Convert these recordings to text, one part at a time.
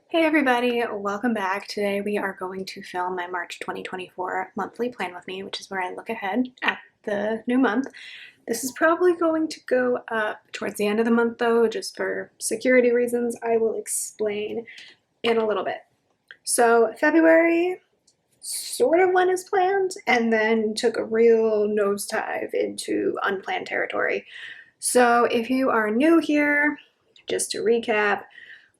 Hey everybody, welcome back. Today we are going to film my March 2024 monthly plan with me, which is where I look ahead at the new month. This is probably going to go up towards the end of the month though, just for security reasons. I will explain in a little bit. So February sort of went as planned and then took a real nosedive into unplanned territory. So if you are new here, just to recap,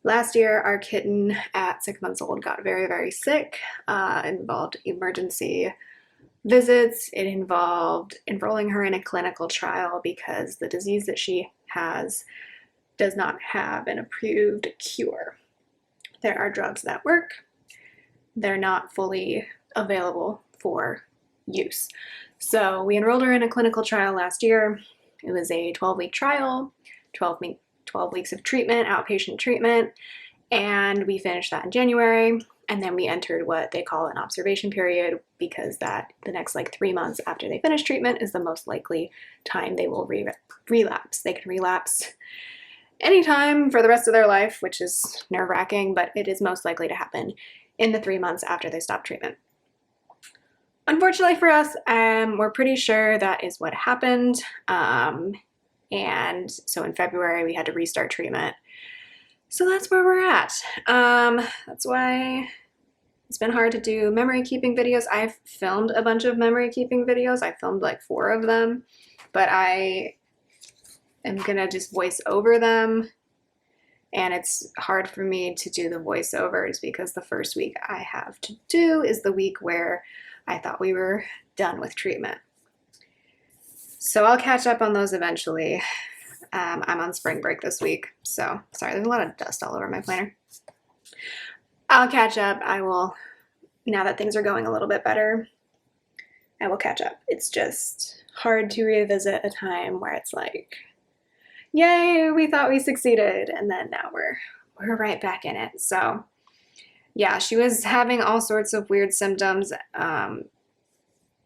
last year, our kitten at 6 months old got very, very sick. It involved emergency visits. It involved enrolling her in a clinical trial because the disease that she has does not have an approved cure. There are drugs that work. They're not fully available for use. So we enrolled her in a clinical trial last year. It was a 12-week trial, 12 weeks of treatment, outpatient treatment, and we finished that in January. And then we entered what they call an observation period because that the next 3 months after they finish treatment is the most likely time they will relapse. They can relapse anytime for the rest of their life, which is nerve-wracking, but it is most likely to happen in the 3 months after they stop treatment. Unfortunately for us, we're pretty sure that is what happened. And so in February, we had to restart treatment. So that's where we're at. That's why it's been hard to do memory keeping videos. I've filmed a bunch of memory keeping videos. I filmed 4 of them, but I am gonna just voice over them. And it's hard for me to do the voiceovers because the first week I have to do is the week where I thought we were done with treatment. So I'll catch up on those eventually. I'm on spring break this week, so sorry, there's a lot of dust all over my planner. I'll catch up. I will, now that things are going a little bit better, I will catch up. It's just hard to revisit a time where it's like, yay, we thought we succeeded, and then now we're right back in it. So yeah, she was having all sorts of weird symptoms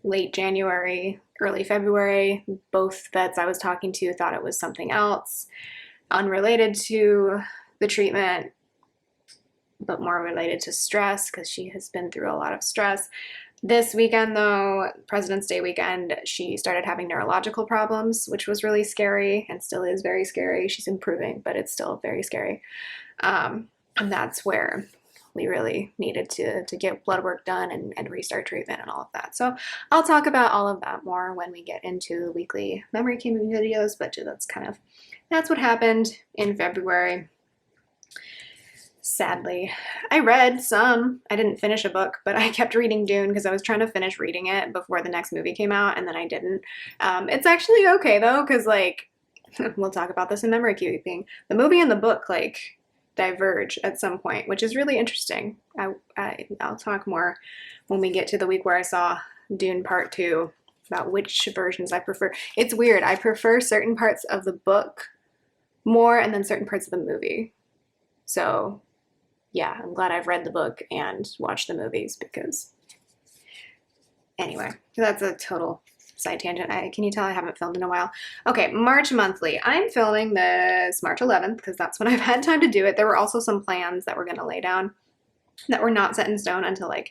late January, early February. Both vets I was talking to thought it was something else, unrelated to the treatment, but more related to stress because she has been through a lot of stress. This weekend though, President's Day weekend, she started having neurological problems, which was really scary and still is very scary. She's improving, but it's still very scary. And that's where we really needed to get blood work done and restart treatment and all of that. So I'll talk about all of that more when we get into the weekly memory keeping videos, but that's what happened in February. Sadly, I read some. I didn't finish a book, but I kept reading Dune because I was trying to finish reading it before the next movie came out, and then I didn't. It's actually okay though, because we'll talk about this in memory keeping. The movie and the book diverge at some point, which is really interesting. I'll talk more when we get to the week where I saw Dune Part 2 about which versions I prefer. It's weird. I prefer certain parts of the book more and then certain parts of the movie. So yeah, I'm glad I've read the book and watched the movies because anyway, that's a total side tangent. Can you tell I haven't filmed in a while? Okay, March monthly. I'm filming this March 11th because that's when I've had time to do it. There were also some plans that we're going to lay down that were not set in stone until late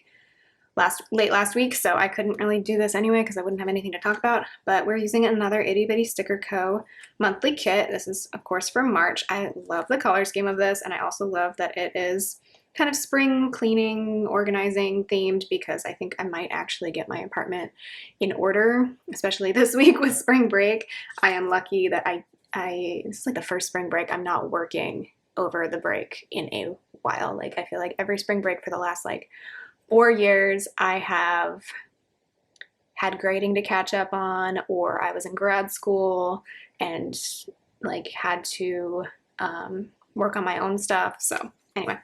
last week, so I couldn't really do this anyway because I wouldn't have anything to talk about. But we're using another Itty Bitty Sticker Co. monthly kit. This is, of course, from March. I love the color scheme of this, and I also love that it is kind of spring cleaning, organizing themed because I think I might actually get my apartment in order, especially this week with spring break. I am lucky that this is the first spring break I'm not working over the break in a while. I feel like every spring break for the last 4 years I have had grading to catch up on, or I was in grad school and had to work on my own stuff. So anyway.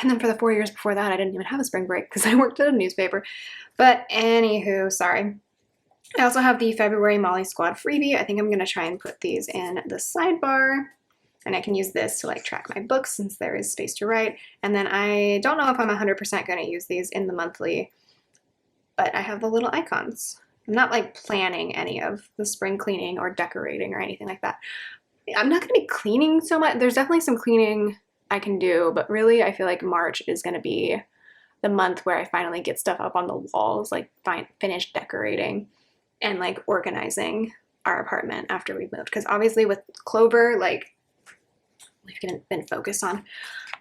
And then for the 4 years before that, I didn't even have a spring break because I worked at a newspaper. But anywho, sorry. I also have the February Molly Squad freebie. I think I'm going to try and put these in the sidebar. And I can use this to track my books since there is space to write. And then I don't know if I'm 100% going to use these in the monthly, but I have the little icons. I'm not planning any of the spring cleaning or decorating or anything like that. I'm not going to be cleaning so much. There's definitely some cleaning I can do, but really I feel like March is going to be the month where I finally get stuff up on the walls, like finish decorating and like organizing our apartment after we moved. Because obviously with Clover, like we've been focused on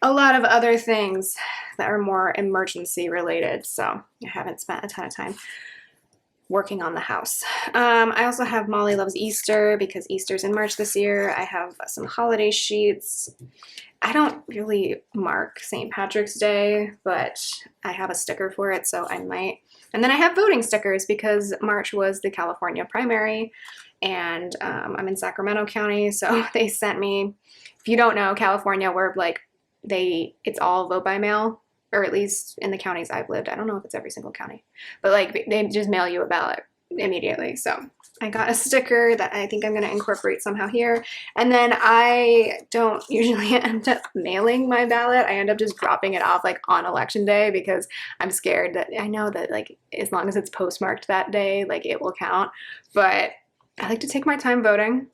a lot of other things that are more emergency related. So I haven't spent a ton of time working on the house. I also have Molly Loves Easter because Easter's in March this year. I have some holiday sheets. I don't really mark St. Patrick's Day, but I have a sticker for it, so I might. And then I have voting stickers because March was the California primary, and I'm in Sacramento County, so they sent me, if you don't know, California, we're like, it's all vote by mail, or at least in the counties I've lived. I don't know if it's every single county, but like they just mail you a ballot immediately. So I got a sticker that I think I'm going to incorporate somehow here. And then I don't usually end up mailing my ballot. I end up just dropping it off like on election day because I'm scared that I know that like as long as it's postmarked that day, like it will count. But I like to take my time voting.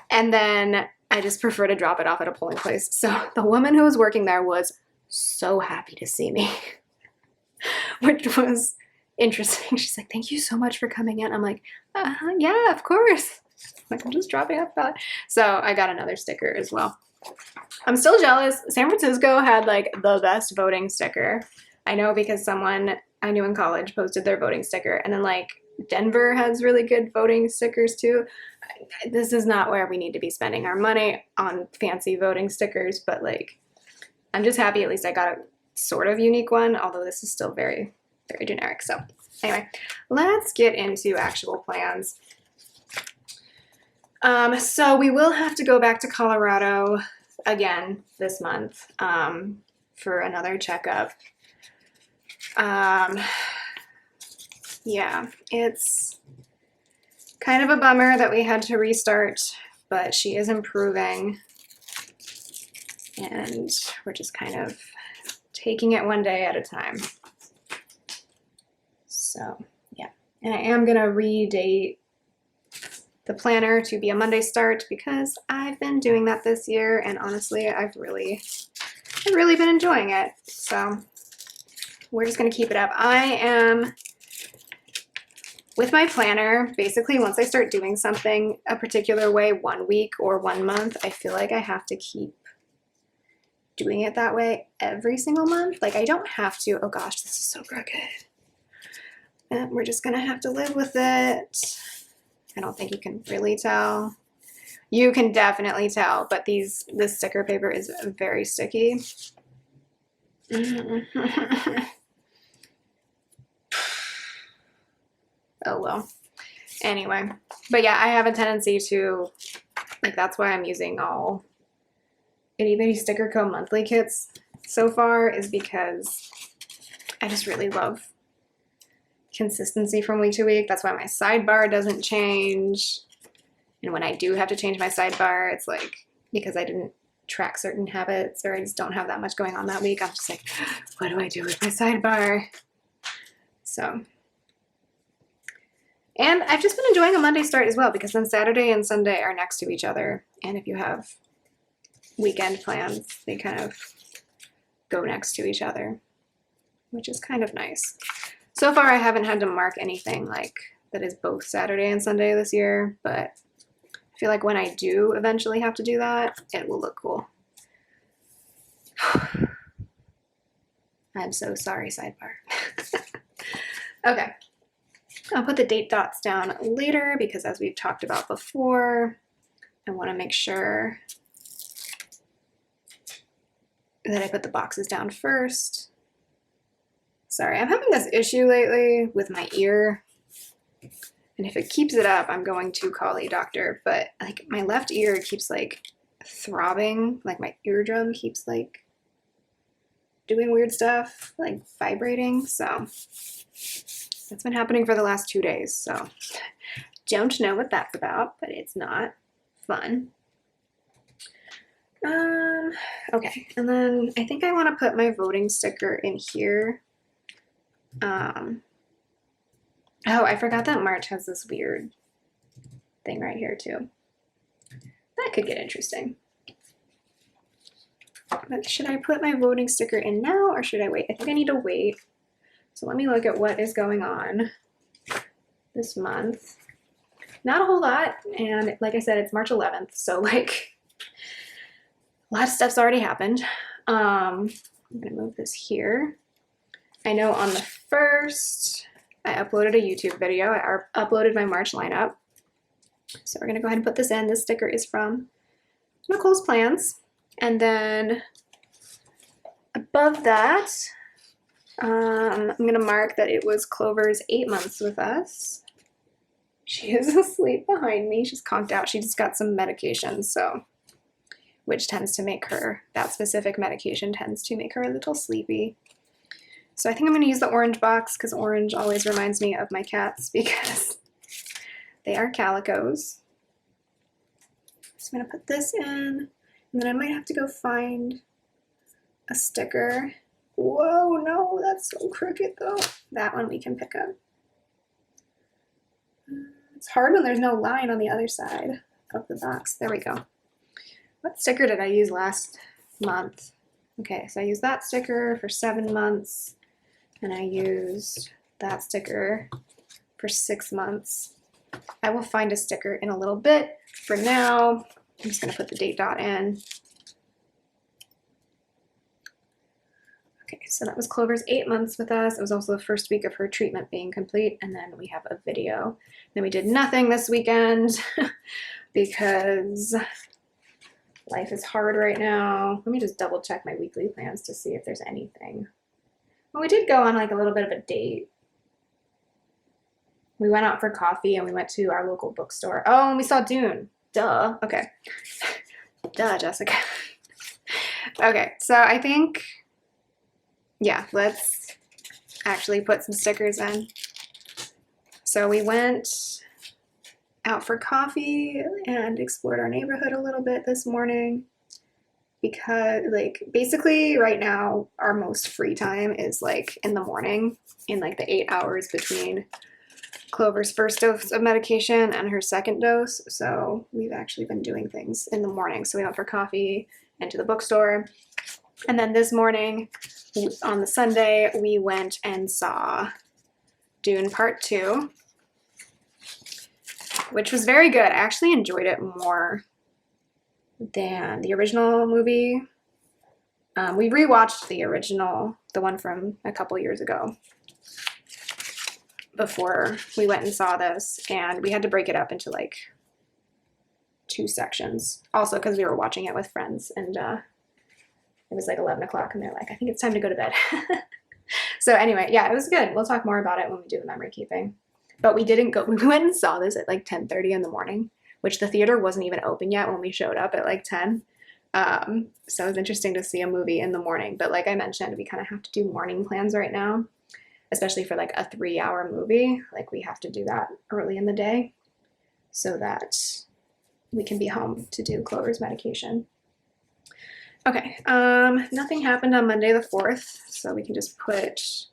And then I just prefer to drop it off at a polling place. So the woman who was working there was so happy to see me, which was interesting. She's like, thank you so much for coming in. I'm like, yeah, of course. Like, I'm just dropping off that. So I got another sticker as well. I'm still jealous. San Francisco had like the best voting sticker. I know because someone I knew in college posted their voting sticker, and then like Denver has really good voting stickers too. This is not where we need to be spending our money on fancy voting stickers, but like I'm just happy at least I got a sort of unique one, although this is still very, very generic. So anyway, let's get into actual plans. So we will have to go back to Colorado again this month for another checkup. Yeah, it's kind of a bummer that we had to restart, but she is improving. And we're just kind of taking it one day at a time. So, yeah. And I am going to redate the planner to be a Monday start because I've been doing that this year, and honestly, I've really been enjoying it. So, we're just going to keep it up. I am with my planner, basically once I start doing something a particular way 1 week or 1 month, I feel like I have to keep doing it that way every single month. Like I don't have to, oh gosh, this is so crooked. And we're just gonna have to live with it. I don't think you can really tell. You can definitely tell, but this sticker paper is very sticky. Oh well. Anyway, but yeah, I have a tendency to, like that's why I'm using all Itty Bitty Sticker Co. monthly kits so far, is because I just really love consistency from week to week. That's why my sidebar doesn't change. And when I do have to change my sidebar, it's like because I didn't track certain habits or I just don't have that much going on that week, I'm just like, what do I do with my sidebar? So, and I've just been enjoying a Monday start as well because then Saturday and Sunday are next to each other. And if you have weekend plans, they kind of go next to each other, which is kind of nice. So far, I haven't had to mark anything like that is both Saturday and Sunday this year, but I feel like when I do eventually have to do that, it will look cool. I'm so sorry, sidebar. Okay. I'll put the date dots down later because as we've talked about before, I want to make sure that I put the boxes down first. Sorry, I'm having this issue lately with my ear. And if it keeps it up, I'm going to call a doctor. But like my left ear keeps like throbbing, like my eardrum keeps like doing weird stuff, like vibrating. So that's been happening for the last 2 days. So don't know what that's about, but it's not fun. Okay, and then I think I want to put my voting sticker in here. Oh, I forgot that March has this weird thing right here too. That could get interesting. But should I put my voting sticker in now or should I wait? I think I need to wait. So let me look at what is going on this month. Not a whole lot, and like I said, it's March 11th, so like a lot of stuff's already happened. I'm gonna move this here. I know on the 1st, I uploaded a YouTube video. I uploaded my March lineup. So we're gonna go ahead and put this in. This sticker is from Nicole's Plans. And then above that, I'm gonna mark that it was Clover's 8 months with us. She is asleep behind me. She's conked out. She just got some medication, so which tends to make her, that specific medication tends to make her a little sleepy. So I think I'm gonna use the orange box because orange always reminds me of my cats because they are calicos. So I'm gonna put this in, and then I might have to go find a sticker. Whoa, no, that's so crooked though. That one we can pick up. It's hard when there's no line on the other side of the box. There we go. What sticker did I use last month? Okay, so I used that sticker for 7 months, and I used that sticker for 6 months. I will find a sticker in a little bit. For now, I'm just gonna put the date dot in. Okay, so that was Clover's 8 months with us. It was also the first week of her treatment being complete, and then we have a video. Then we did nothing this weekend because life is hard right now. Let me just double check my weekly plans to see if there's anything. Well, we did go on like a little bit of a date. We went out for coffee and we went to our local bookstore. Oh, and we saw Dune. Duh. Okay. Duh, Jessica. Okay, so I think, yeah, let's actually put some stickers in. So we went out for coffee and explored our neighborhood a little bit this morning because like basically right now our most free time is like in the morning in like the 8 hours between Clover's first dose of medication and her second dose. So we've actually been doing things in the morning. So we went for coffee and to the bookstore. And then this morning on the Sunday, we went and saw Dune Part 2, which was very good. I actually enjoyed it more than the original movie. We rewatched the original, the one from a couple years ago, before we went and saw this, and we had to break it up into like 2 sections. Also because we were watching it with friends, and it was like 11 o'clock, and they're like, I think it's time to go to bed. So anyway, yeah, it was good. We'll talk more about it when we do the memory keeping. But we didn't go, we went and saw this at like 10:30 in the morning, which the theater wasn't even open yet when we showed up at like 10. So it was interesting to see a movie in the morning. But like I mentioned, we kind of have to do morning plans right now, especially for like a 3-hour movie. Like we have to do that early in the day so that we can be home to do Clover's medication. Okay, nothing happened on Monday the 4th, so we can just put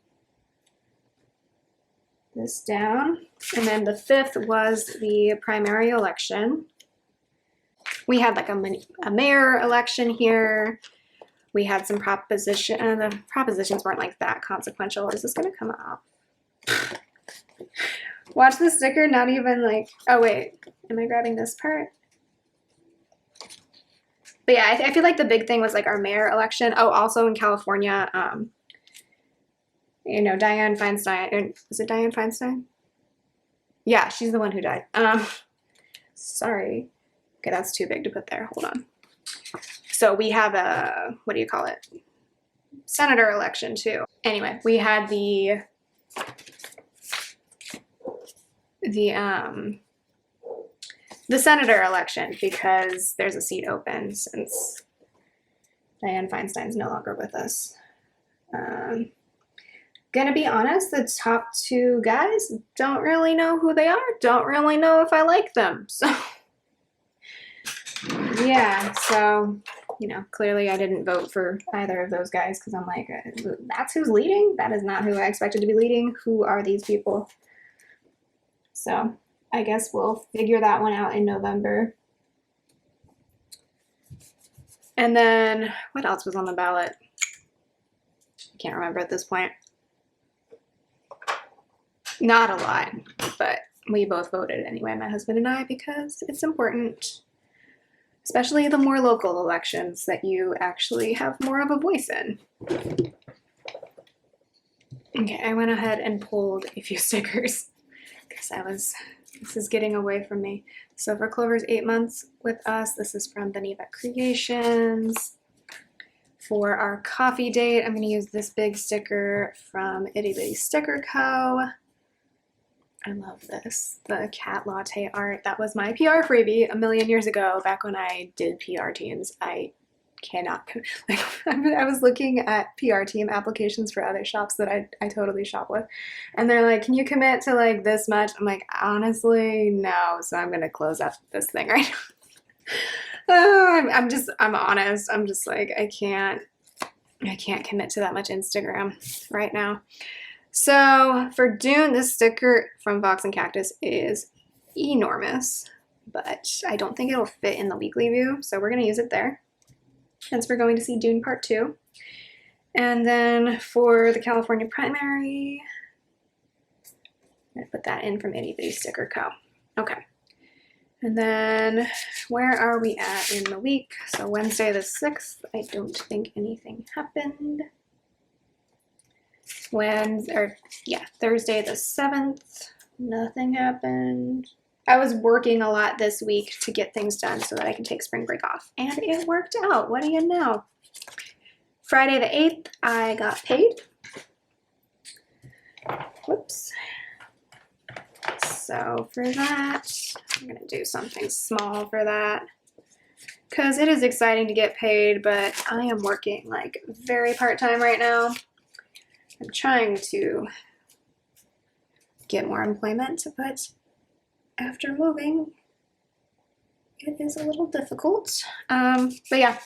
this down. And then the 5th was the primary election. We had like a mayor election here. We had some the propositions weren't like that consequential. Is this gonna come up? Watch the sticker, not even like, oh wait, am I grabbing this part? But yeah, I feel like the big thing was like our mayor election. Oh, also in California, you know, Dianne Feinstein, is it Dianne Feinstein? Yeah, she's the one who died. Sorry. Okay, that's too big to put there. Hold on. So we have a, what do you call it? Senator election too. Anyway, we had the senator election because there's a seat open since Dianne Feinstein's no longer with us. Gonna be honest, the top 2 guys, don't really know who they are, don't really know if I like them. So yeah, so, you know, clearly I didn't vote for either of those guys because I'm like, that's who's leading? That is not who I expected to be leading. Who are these people? So I guess we'll figure that one out in November. And then what else was on the ballot? I can't remember at this point. Not a lot, but we both voted anyway, my husband and I, because it's important, especially the more local elections, that you actually have more of a voice in. Okay, I went ahead and pulled a few stickers because this is getting away from me. So for Clover's 8 months with us, this is from Beneva Creations. For our coffee date, I'm going to use this big sticker from Itty Bitty Sticker Co. I love this, the cat latte art. That was my PR freebie a million years ago, back when I did PR teams. I cannot, like, I was looking at PR team applications for other shops that I totally shop with, and they're like, can you commit to like this much? I'm like, honestly, no, so I'm gonna close up this thing right now. I'm honest. I'm just like, I can't commit to that much Instagram right now. So for Dune, this sticker from Vox and Cactus is enormous, but I don't think it'll fit in the weekly view, so we're going to use it there since we're going to see Dune Part 2. And then for the California primary, I'm going to put that in from Itty Bitty Sticker Co. Okay. And then where are we at in the week? So Wednesday the 6th, I don't think anything happened. Thursday the 7th, nothing happened. I was working a lot this week to get things done so that I can take spring break off, and it worked out. What do you know? Friday the 8th, I got paid. Whoops. So for that, I'm gonna do something small for that because it is exciting to get paid, but I am working like very part-time right now. I'm trying to get more employment, but after moving, it is a little difficult. But yeah,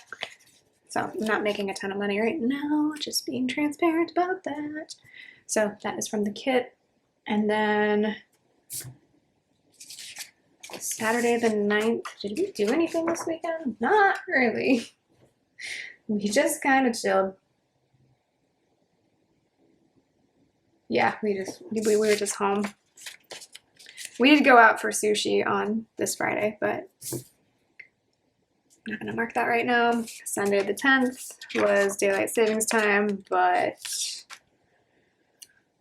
so I'm not making a ton of money right now, just being transparent about that. So that is from the kit. And then Saturday the 9th, did we do anything this weekend? Not really. We just kind of chilled. Yeah, we were just home. We did go out for sushi on this Friday, but I'm not gonna mark that right now. Sunday the 10th was daylight savings time, but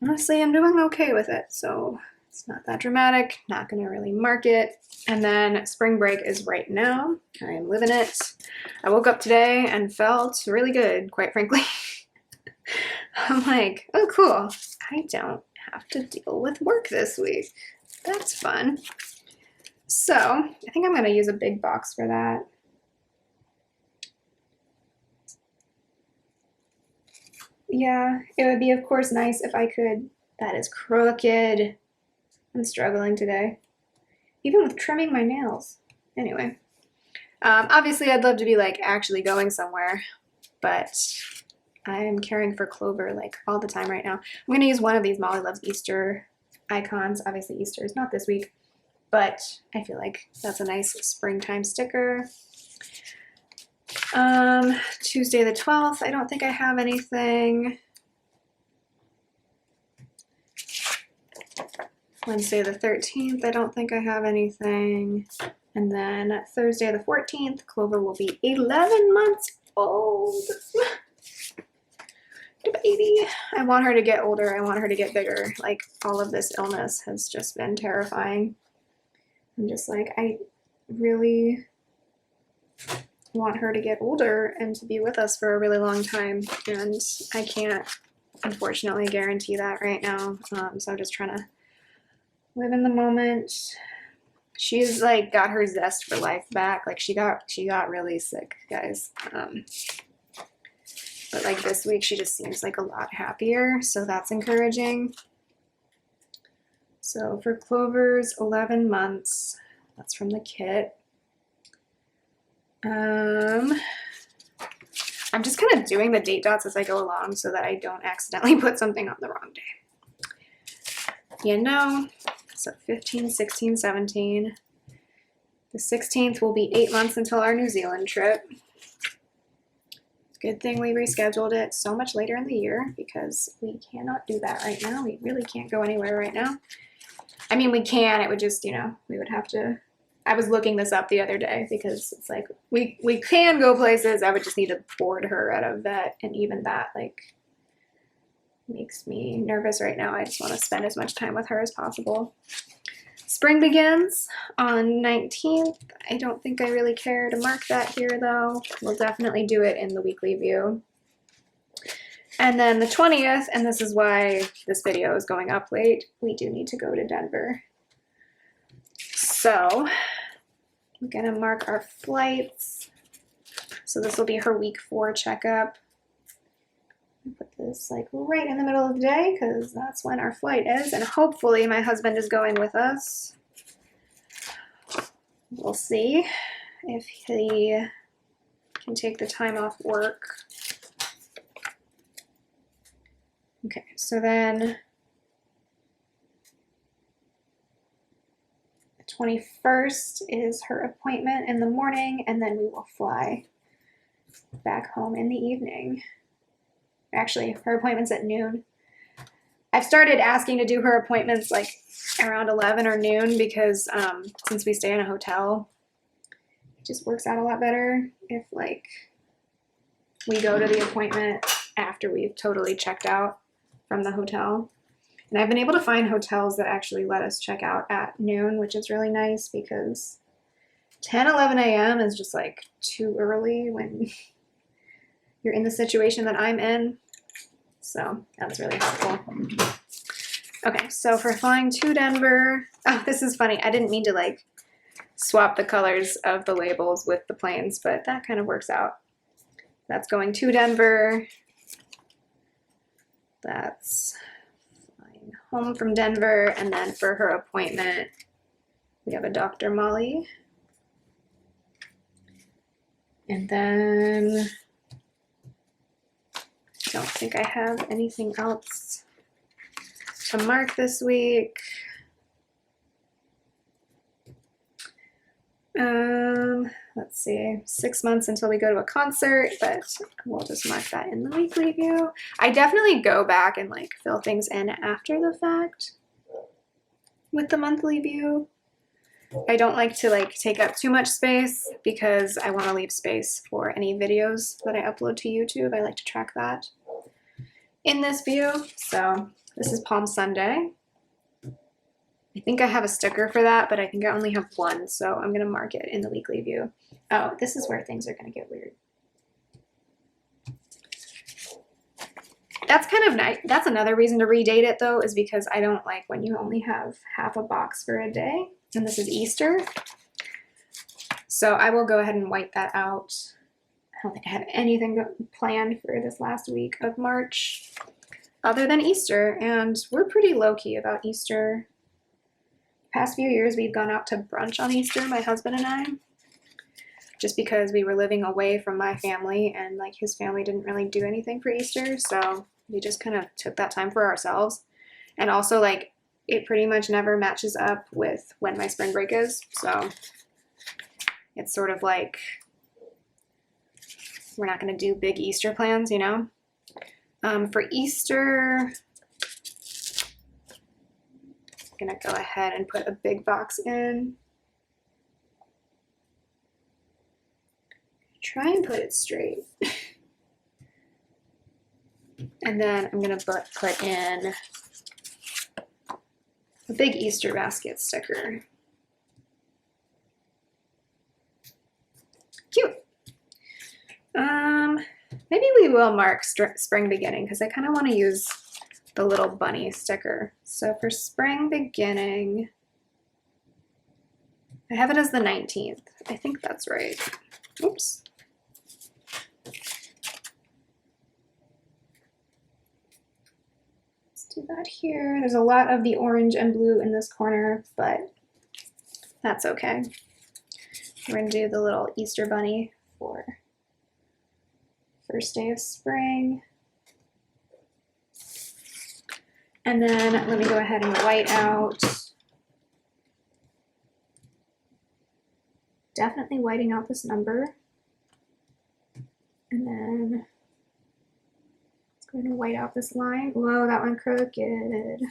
honestly, I'm doing okay with it, so it's not that dramatic. Not gonna really mark it. And then spring break is right now. I am living it. I woke up today and felt really good, quite frankly. I'm like, oh cool, I don't have to deal with work this week. That's fun. So I think I'm gonna use a big box for that. Yeah, it would be of course nice if I could. That is crooked. I'm struggling today, even with trimming my nails. Anyway, obviously I'd love to be like actually going somewhere, but I am caring for Clover like all the time right now. I'm gonna use one of these Molly Loves Easter icons. Obviously Easter is not this week, but I feel like that's a nice springtime sticker. Tuesday the 12th, I don't think I have anything. Wednesday the 13th, I don't think I have anything. And then Thursday the 14th, Clover will be 11 months old. Baby. I want her to get older. I want her to get bigger. Like, all of this illness has just been terrifying. I'm just like, I really want her to get older and to be with us for a really long time. And I can't, unfortunately, guarantee that right now. So I'm just trying to live in the moment. She's like got her zest for life back. Like she got really sick, guys. But like this week, she just seems like a lot happier, so that's encouraging. So for Clover's 11 months, that's from the kit. I'm just kind of doing the date dots as I go along so that I don't accidentally put something on the wrong day. You know, so 15, 16, 17. The 16th will be 8 months until our New Zealand trip. Good thing we rescheduled it so much later in the year because we cannot do that right now. We really can't go anywhere right now. I mean, we can, it would just, you know, we would have to, I was looking this up the other day because it's like, we can go places. I would just need to board her at a vet, and even that, like, makes me nervous right now. I just want to spend as much time with her as possible. Spring begins on 19th. I don't think I really care to mark that here though. We'll definitely do it in the weekly view. And then the 20th, and this is why this video is going up late, we do need to go to Denver. So I'm gonna mark our flights. So this will be her week 4 checkup. Put this like right in the middle of the day because that's when our flight is, and hopefully my husband is going with us. We'll see if he can take the time off work. Okay, so then the 21st is her appointment in the morning, and then we will fly back home in the evening. Actually, her appointment's at noon. I've started asking to do her appointments like around 11 or noon because since we stay in a hotel, it just works out a lot better if like we go to the appointment after we've totally checked out from the hotel. And I've been able to find hotels that actually let us check out at noon, which is really nice because 10, 11 a.m. is just like too early when you're in the situation that I'm in. So that's really helpful. Okay, so for flying to Denver, oh, this is funny. I didn't mean to like swap the colors of the labels with the planes, but that kind of works out. That's going to Denver. That's flying home from Denver. And then for her appointment, we have a Dr. Molly. And then I don't think I have anything else to mark this week. Let's see, 6 months until we go to a concert, but we'll just mark that in the weekly view. I definitely go back and like fill things in after the fact with the monthly view. I don't like to like take up too much space because I want to leave space for any videos that I upload to YouTube. I like to track that in this view. So this is Palm Sunday. I think I have a sticker for that, but I think I only have one, so I'm gonna mark it in the weekly view. Oh, this is where things are gonna get weird. That's kind of nice. That's another reason to redate it though, is because I don't like when you only have half a box for a day, and this is Easter. So I will go ahead and wipe that out. I don't think I have anything planned for this last week of March other than Easter, and we're pretty low-key about Easter. Past few years we've gone out to brunch on Easter, my husband and I, just because we were living away from my family and like his family didn't really do anything for Easter, so we just kind of took that time for ourselves. And also like it pretty much never matches up with when my spring break is, so it's sort of like we're not going to do big Easter plans, you know. For Easter, I'm gonna go ahead and put a big box in. Try and put it straight. And then I'm gonna put in a big Easter basket sticker. Cute. Maybe we will mark spring beginning because I kind of want to use the little bunny sticker. So for spring beginning, I have it as the 19th. I think that's right. Oops. Let's do that here. There's a lot of the orange and blue in this corner, but that's okay. We're gonna do the little Easter bunny for first day of spring. And then let me go ahead and white out. Definitely whiting out this number. And then Go ahead and white out this line. Whoa, that one crooked.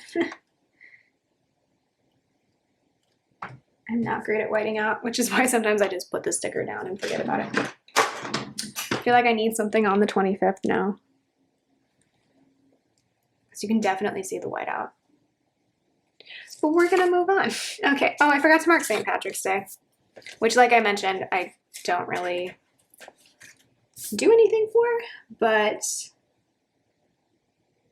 I'm not great at whiting out, which is why sometimes I just put the sticker down and forget about it. I feel like I need something on the 25th now. Because you can definitely see the whiteout. But we're gonna move on. Okay, oh, I forgot to mark St. Patrick's Day, which, like I mentioned, I don't really do anything for, but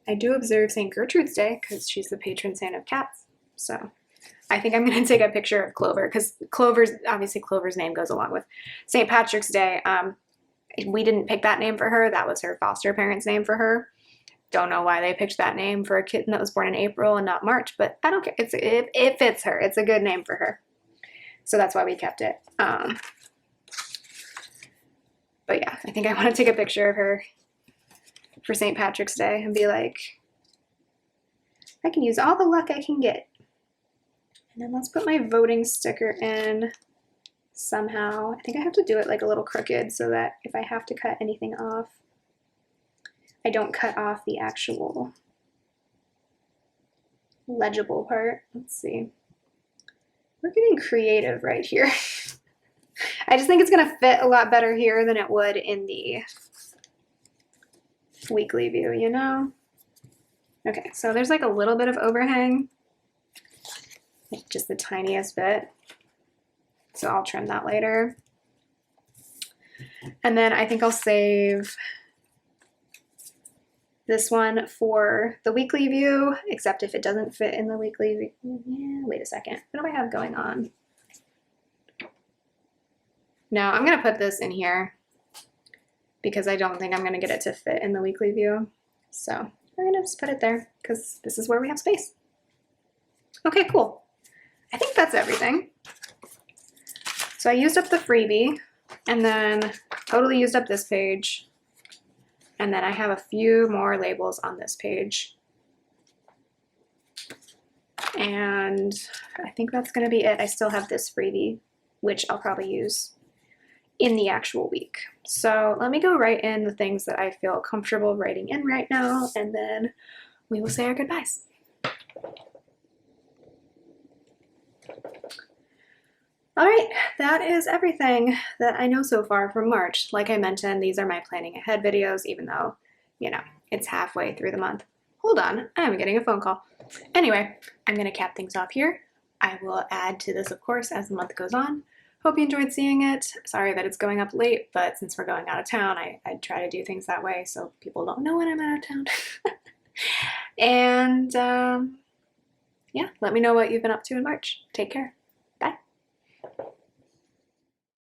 I do observe St. Gertrude's Day because she's the patron saint of cats. So I think I'm gonna take a picture of Clover because obviously Clover's name goes along with St. Patrick's Day. We didn't pick that name for her. That was her foster parents' name for her. Don't know why they picked that name for a kitten that was born in April and not March, but I don't care. It fits her. It's a good name for her. So that's why we kept it. But yeah, I think I want to take a picture of her for St. Patrick's Day and be like, I can use all the luck I can get. And then let's put my voting sticker in somehow. I think I have to do it like a little crooked so that if I have to cut anything off, I don't cut off the actual legible part. Let's see. We're getting creative right here. I just think it's gonna fit a lot better here than it would in the weekly view, you know? Okay, so there's like a little bit of overhang, just the tiniest bit. So I'll trim that later. And then I think I'll save this one for the weekly view, except if it doesn't fit in the weekly view. Yeah, wait a second. What do I have going on? No, I'm gonna put this in here because I don't think I'm gonna get it to fit in the weekly view. So we're gonna just put it there because this is where we have space. Okay, cool. I think that's everything. So I used up the freebie and then totally used up this page. And then I have a few more labels on this page. And I think that's gonna be it. I still have this freebie, which I'll probably use in the actual week. So let me go write in the things that I feel comfortable writing in right now, and then we will say our goodbyes. All right, that is everything that I know so far from March. Like I mentioned, these are my planning ahead videos, even though, you know, it's halfway through the month. Hold on, I'm getting a phone call. Anyway, I'm gonna cap things off here. I will add to this, of course, as the month goes on. Hope you enjoyed seeing it. Sorry that it's going up late, but since we're going out of town, I try to do things that way so people don't know when I'm out of town. And yeah, let me know what you've been up to in March. Take care.